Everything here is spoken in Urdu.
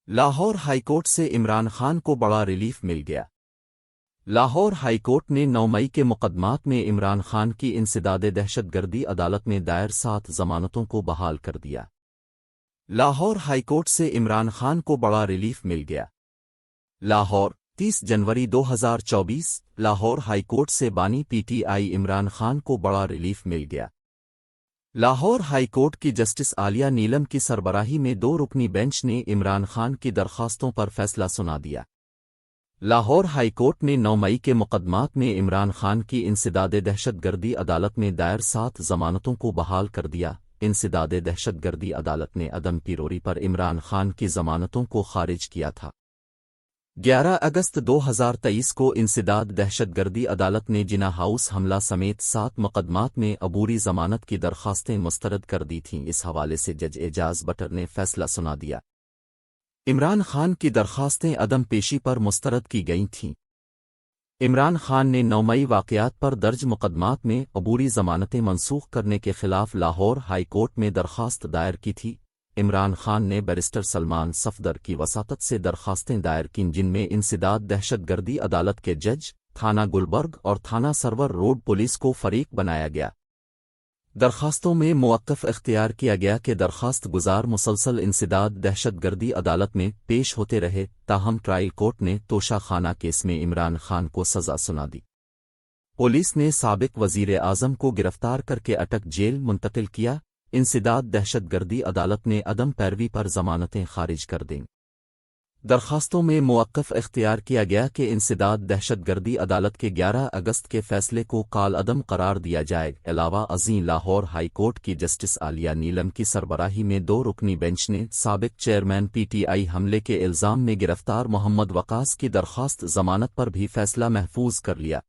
لاہور ہائی کورٹ سے عمران خان کو بڑا ریلیف مل گیا۔ لاہور ہائی کورٹ نے 9 مئی کے مقدمات میں عمران خان کی انسداد دہشت گردی عدالت میں دائر 7 ضمانتوں کو بحال کر دیا۔ لاہور ہائی کورٹ سے عمران خان کو بڑا ریلیف مل گیا۔ لاہور 30 جنوری 2024 لاہور ہائی کورٹ سے بانی P T I Imran Khan کو بڑا ریلیف مل گیا۔ لاہور ہائی کورٹ کی جسٹس عالیہ نیلم کی سربراہی میں 2 رکنی بینچ نے عمران خان کی درخواستوں پر فیصلہ سنا دیا۔ لاہور ہائی کورٹ نے 9 مئی کے مقدمات میں عمران خان کی انسداد دہشت گردی عدالت میں دائر 7 ضمانتوں کو بحال کر دیا۔ انسداد دہشت گردی عدالت نے عدم پیروی پر عمران خان کی ضمانتوں کو خارج کیا تھا۔ 11 اگست 2023 کو انسداد دہشت گردی عدالت نے جنا ہاؤس حملہ سمیت 7 مقدمات میں عبوری ضمانت کی درخواستیں مسترد کر دی تھیں۔ اس حوالے سے جج اعجاز بٹر نے فیصلہ سنا دیا۔ عمران خان کی درخواستیں عدم پیشی پر مسترد کی گئی تھیں۔ عمران خان نے 9 مئی واقعات پر درج مقدمات میں عبوری ضمانتیں منسوخ کرنے کے خلاف لاہور ہائی کورٹ میں درخواست دائر کی تھی۔ عمران خان نے بیرسٹر سلمان صفدر کی وساطت سے درخواستیں دائر کیں، جن میں انسداد دہشت گردی عدالت کے جج، تھانہ گلبرگ اور تھانہ سرور روڈ پولیس کو فریق بنایا گیا۔ درخواستوں میں موقف اختیار کیا گیا کہ درخواست گزار مسلسل انسداد دہشت گردی عدالت میں پیش ہوتے رہے، تاہم ٹرائل کورٹ نے توشہ خانہ کیس میں عمران خان کو سزا سنا دی۔ پولیس نے سابق وزیر اعظم کو گرفتار کر کے اٹک جیل منتقل کیا۔ انسداد دہشت گردی عدالت نے عدم پیروی پر ضمانتیں خارج کر دیں۔ درخواستوں میں موقف اختیار کیا گیا کہ انسداد دہشت گردی عدالت کے 11 اگست کے فیصلے کو کال عدم قرار دیا جائے۔ علاوہ ازیں لاہور ہائی کورٹ کی جسٹس عالیہ نیلم کی سربراہی میں 2 رکنی بینچ نے سابق چیئرمین پی ٹی آئی حملے کے الزام میں گرفتار محمد وقاص کی درخواست ضمانت پر بھی فیصلہ محفوظ کر لیا۔